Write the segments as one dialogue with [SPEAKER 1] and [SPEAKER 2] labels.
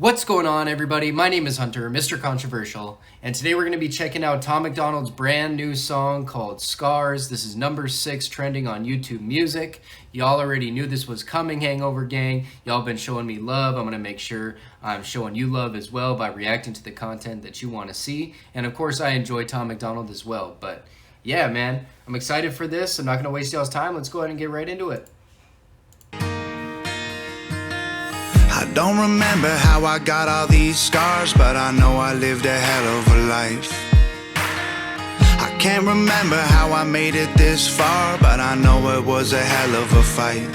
[SPEAKER 1] What's going on, everybody? My name is Hunter, Mr. Controversial, and today we're going to be checking out Tom MacDonald's brand new song called Scars. This is number 6 trending on YouTube Music. Y'all already knew this was coming, Hangover Gang. Y'all been showing me love. I'm going to make sure I'm showing you love as well by reacting to the content that you want to see. And of course, I enjoy Tom MacDonald as well. But yeah, man, I'm excited for this. I'm not going to waste y'all's time. Let's go ahead and get right into it.
[SPEAKER 2] I don't remember how I got all these scars, but I know I lived a hell of a life. I can't remember how I made it this far, but I know it was a hell of a fight.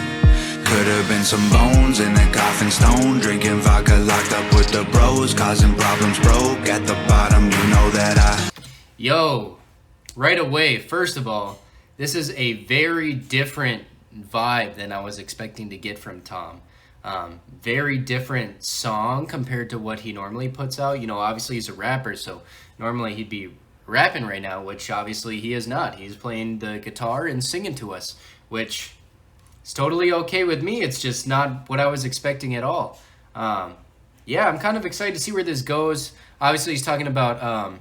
[SPEAKER 2] Could have been some bones in a coffin stone, drinking vodka, locked up with the bros, causing problems, broke at the bottom, you know that
[SPEAKER 1] Yo, right away, first of all, this is a very different vibe than I was expecting to get from Tom. Very different song compared to what he normally puts out. You know, obviously he's a rapper, so normally he'd be rapping right now, which obviously he is not. He's playing the guitar and singing to us, which is totally okay with me. It's just not what I was expecting at all. Yeah, I'm kind of excited to see where this goes. Obviously he's talking about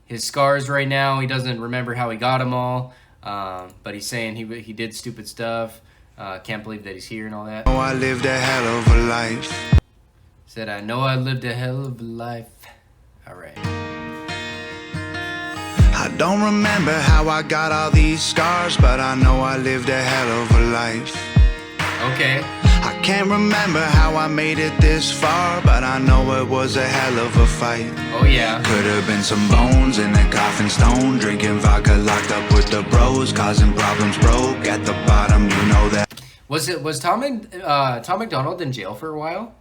[SPEAKER 1] his scars right now. He doesn't remember how he got them all, but he's saying he did stupid stuff. Can't believe that he's here and all that.
[SPEAKER 2] Oh, I lived a hell of a life.
[SPEAKER 1] Said, I know I lived a hell of a life. Alright.
[SPEAKER 2] I don't remember how I got all these scars, but I know I lived a hell of a life.
[SPEAKER 1] Okay.
[SPEAKER 2] I can't remember how I made it this far, but I know it was a hell of a fight.
[SPEAKER 1] Oh yeah.
[SPEAKER 2] Could have been some bones in a coffin stone, drinking vodka, locked up with the bros, causing problems, broke at the bottom, you know that.
[SPEAKER 1] Was Tom MacDonald in jail for a while?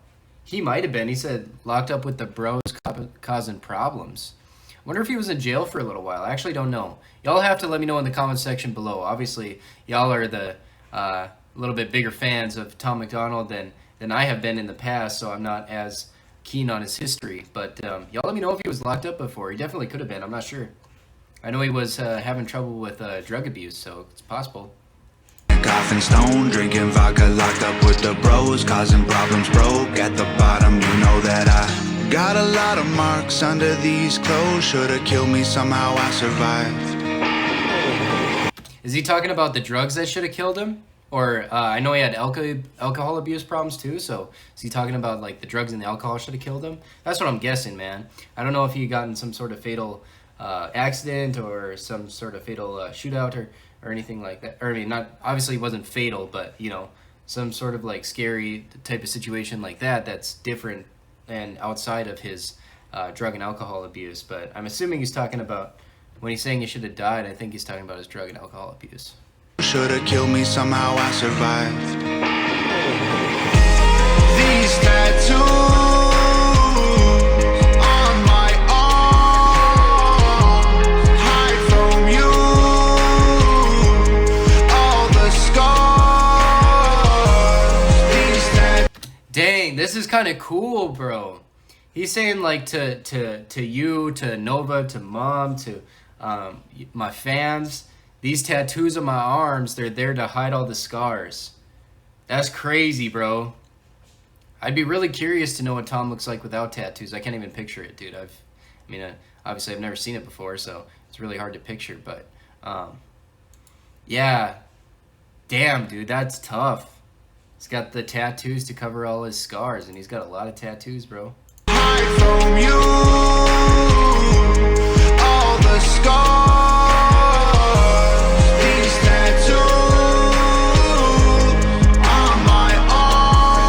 [SPEAKER 1] He might have been. He said locked up with the bros causing problems. Wonder if he was in jail for a little while. I actually don't know. Y'all have to let me know in the comment section below. Obviously, y'all are the little bit bigger fans of Tom MacDonald than I have been in the past, so I'm not as keen on his history. But y'all let me know if he was locked up before. He definitely could have been. I'm not sure. I know he was having trouble with drug abuse, so it's possible.
[SPEAKER 2] Coffin stone, drinking vodka, locked up with the bros, causing problems, broke at the bottom, you know that I got a lot of marks under these clothes. Should've killed me, somehow I survived.
[SPEAKER 1] Is he talking about the drugs that should have killed him? Or I know he had alcohol abuse problems too, so is he talking about like the drugs and the alcohol should have killed him? That's what I'm guessing, man. I don't know if he got in some sort of fatal accident or some sort of fatal shootout or anything like that. Or I mean, not obviously it wasn't fatal, but you know, some sort of like scary type of situation like that that's different and outside of his drug and alcohol abuse. But I'm assuming he's talking about, when he's saying he should have died, I think he's talking about his drug and alcohol abuse.
[SPEAKER 2] Should've killed me, somehow I survived. These tattoos on my arm hide from you all the scars. These tattoos.
[SPEAKER 1] Dang, this is kind of cool, bro. He's saying like to you, to Nova, to Mom, to my fans, these tattoos on my arms, they're there to hide all the scars. That's crazy, bro. I'd be really curious to know what Tom looks like without tattoos. I can't even picture it, dude. Obviously I've never seen it before, so it's really hard to picture, but yeah. Damn, dude, that's tough. He's got the tattoos to cover all his scars, and he's got a lot of tattoos, bro.
[SPEAKER 2] Hide from you all the scars. These tattoos on my arm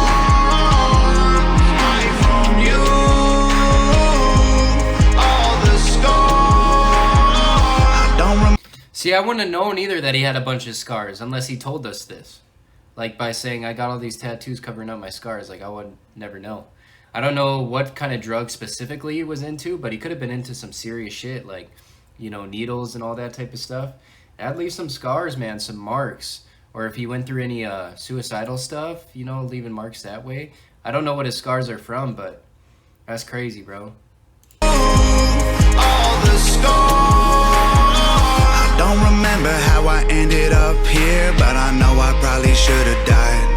[SPEAKER 2] hide from you all the scars. I don't remember.
[SPEAKER 1] See, I wouldn't have known either that he had a bunch of scars unless he told us this. Like by saying, I got all these tattoos covering up my scars. Like I would never know. I don't know what kind of drug specifically he was into, but he could have been into some serious shit, like, you know, needles and all that type of stuff. That'd leave some scars, man, some marks. Or if he went through any suicidal stuff, you know, leaving marks that way. I don't know what his scars are from, but that's crazy, bro.
[SPEAKER 2] All the scars. I don't remember how I ended up here, but I know I probably should have died.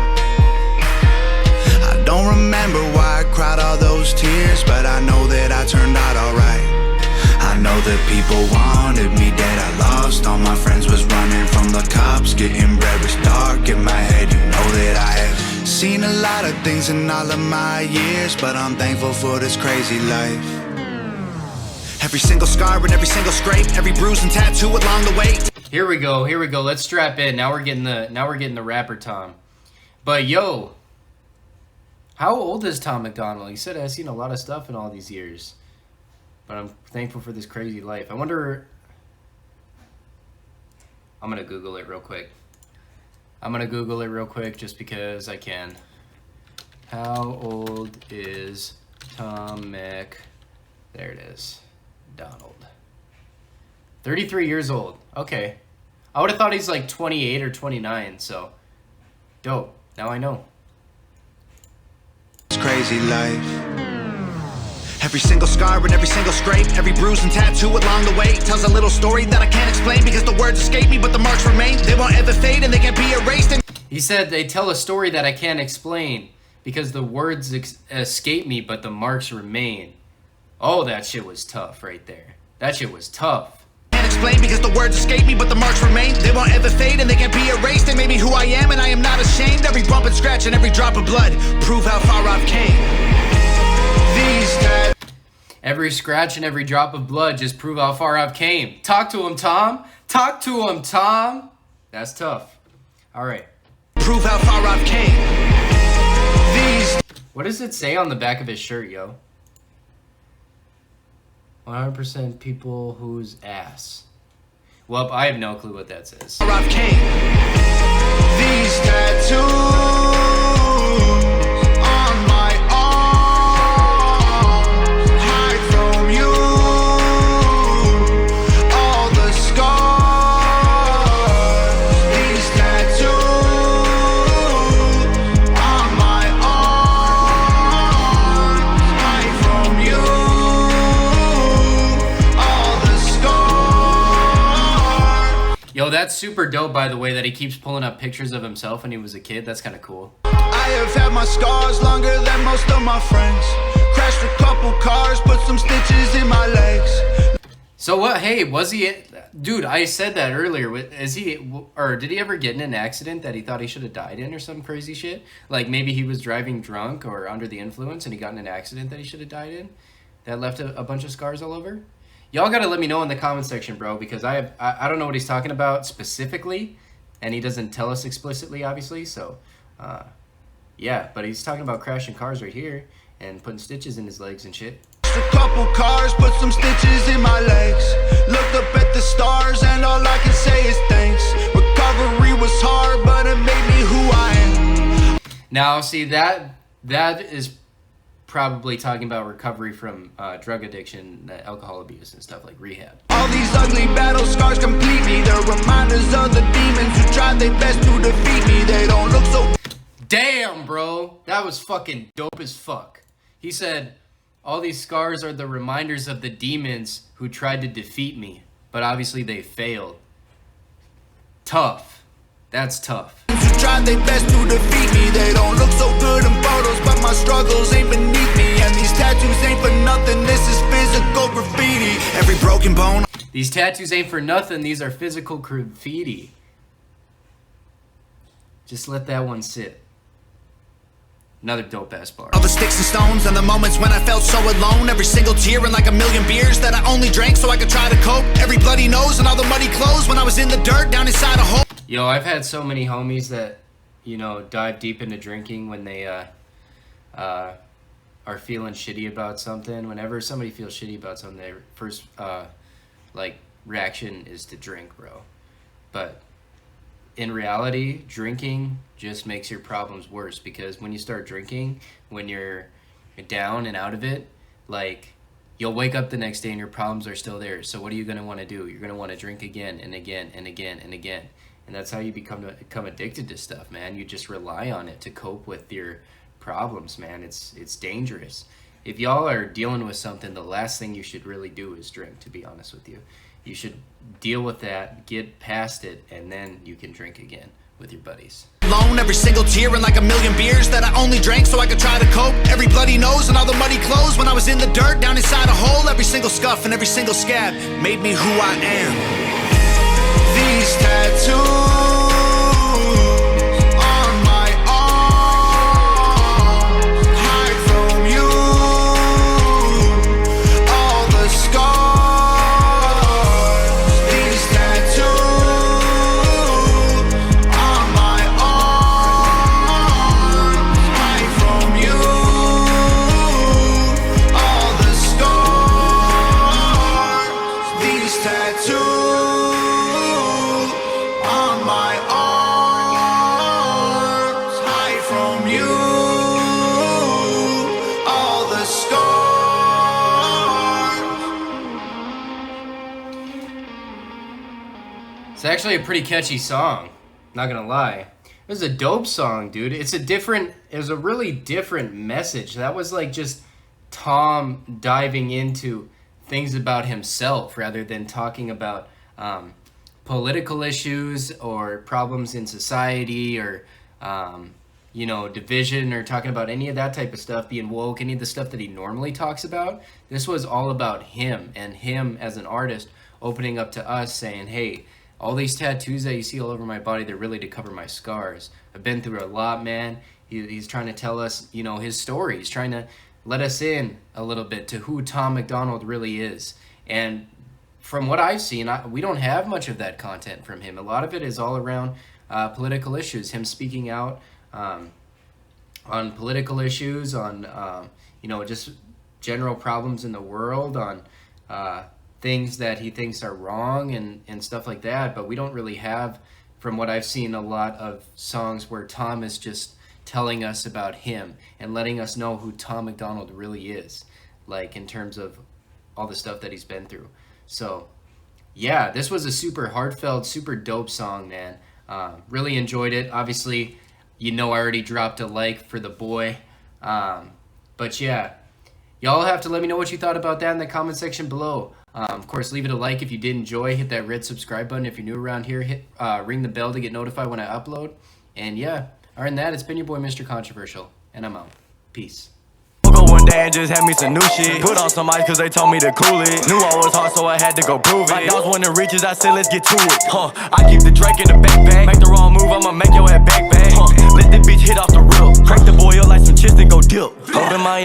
[SPEAKER 2] I don't remember why I cried all those tears, but I know that I turned out alright. I know that people wanted me dead. I lost all my friends, was running from the cops. Getting bread was dark in my head. You know that I have seen a lot of things in all of my years, but I'm thankful for this crazy life. Every single scar and every single scrape, every bruise and tattoo along the way.
[SPEAKER 1] Here we go. Let's strap in. Now we're getting the rapper Tom. But yo, how old is Tom MacDonald? He said I've seen a lot of stuff in all these years, but I'm thankful for this crazy life. I wonder. I'm gonna Google it real quick. Just because I can. How old is Tom Mac? There it is. Donald. 33 years old. Okay. I would have thought he's like 28 or 29, so dope. Now I know.
[SPEAKER 2] It's crazy life. Every single scar and every single scrape, every bruise and tattoo along the way tells a little story that I can't explain because the words escape me, but the marks remain. They won't ever fade and they can't be erased.
[SPEAKER 1] He said they tell a story that I can't explain because the words escape me, but the marks remain. Oh, that shit was tough right there. That shit was tough.
[SPEAKER 2] Can't explain because the words escape me, but the marks remain. They won't ever fade and they can't be erased. They made me who I am and I am not ashamed. Every bump and scratch and every drop of blood prove how far I've came.
[SPEAKER 1] Every scratch and every drop of blood just prove how far I've came. Talk to him, Tom. Talk to him, Tom. That's tough. All right.
[SPEAKER 2] Prove how far I've came.
[SPEAKER 1] What does it say on the back of his shirt, yo? 100% people whose ass. Well, I have no clue what that says.
[SPEAKER 2] I've came. These tattoos on my arms hide from you. All the scars. These tattoos on my arms hide from you.
[SPEAKER 1] Yo, that's super dope, by the way, that he keeps pulling up pictures of himself when he was a kid. That's kind of cool.
[SPEAKER 2] I have had my scars longer than most of my friends. Crashed a couple cars, put some stitches in my legs.
[SPEAKER 1] So what? Hey, was he? Dude, I said that earlier. Is he, or did he ever get in an accident that he thought he should have died in, or some crazy shit? Like maybe he was driving drunk or under the influence, and he got in an accident that he should have died in, that left a bunch of scars all over. Y'all gotta let me know in the comment section, bro, because I don't know what he's talking about specifically, and he doesn't tell us explicitly, obviously. So, yeah, but he's talking about crashing cars right here and putting stitches in his legs and shit.
[SPEAKER 2] A couple cars, put some stitches in my legs. Looked up at the stars, and all I can say is thanks. Recovery was hard, but it made me who I am.
[SPEAKER 1] Now, see that is probably talking about recovery from drug addiction, alcohol abuse, and stuff like rehab.
[SPEAKER 2] All these ugly battle scars complete me. They're reminders of the demons who tried their best to defeat me. They don't look so...
[SPEAKER 1] Damn, bro. That was fucking dope as fuck. He said, all these scars are the reminders of the demons who tried to defeat me, but obviously they failed. Tough. That's tough.
[SPEAKER 2] Who tried their best to defeat me. They don't look so good in photos, but my struggles ain't beneath me. And these tattoos ain't for nothing. This is physical graffiti. Every broken bone.
[SPEAKER 1] These tattoos ain't for nothing. These are physical graffiti. Just let that one sit. Another dope ass bar.
[SPEAKER 2] All the sticks and stones and the moments when I felt so alone. Every single tear and like a million beers that I only drank so I could try to cope. Every bloody nose and all the muddy clothes when I was in the dirt down inside a hole.
[SPEAKER 1] Yo, I've had so many homies that, you know, dive deep into drinking when they are feeling shitty about something. Whenever somebody feels shitty about something, their first like reaction is to drink, bro. But in reality, drinking just makes your problems worse, because when you start drinking, when you're down and out of it, like, you'll wake up the next day and your problems are still there. So what are you going to want to do? You're going to want to drink again and again and again and again. And that's how you become addicted to stuff, man. You just rely on it to cope with your problems, man. It's dangerous. If y'all are dealing with something, the last thing you should really do is drink, to be honest with you. You should deal with that, get past it, and then you can drink again with your buddies.
[SPEAKER 2] alone, every single tear and like a million beers that I only drank so I could try to cope. Every bloody nose and all the muddy clothes when I was in the dirt down inside a hole. Every single scuff and every single scab made me who I am. These tattoos
[SPEAKER 1] It's actually a pretty catchy song, not gonna lie. It was a dope song, dude. It was a really different message. That was like just Tom diving into things about himself rather than talking about political issues or problems in society or division or talking about any of that type of stuff, being woke, any of the stuff that he normally talks about. This was all about him and him as an artist opening up to us saying, hey, all these tattoos that you see all over my body, they're really to cover my scars. I've been through a lot, man. He's trying to tell us, his story. He's trying to let us in a little bit to who Tom MacDonald really is. And from what I've seen, we don't have much of that content from him. A lot of it is all around political issues, him speaking out on political issues, on, just general problems in the world, on things that he thinks are wrong and stuff like that. But we don't really have, from what I've seen, a lot of songs where Tom is just telling us about him and letting us know who Tom MacDonald really is, like in terms of all the stuff that he's been through. So yeah, this was a super heartfelt, super dope song, man. Really enjoyed it. Obviously, I already dropped a like for the boy. But yeah, y'all have to let me know what you thought about that in the comment section below. Of course, leave it a like if you did enjoy. Hit that red subscribe button if you're new around here. Hit ring the bell to get notified when I upload. And yeah, other than that, it's been your boy Mr. Controversial, and I'm out. Peace.
[SPEAKER 3] Woke up one day and just had me some new shit. Put on some ice cause they told me to cool it. Knew I was hard so I had to go prove it. Like dogs when it reaches, I said let's get to it. I keep the Drake in the backpack. Make the wrong move, I'ma make your head backpack. Let the bitch hit off the rip. Crank the boy up like some chips and go dip. Holding my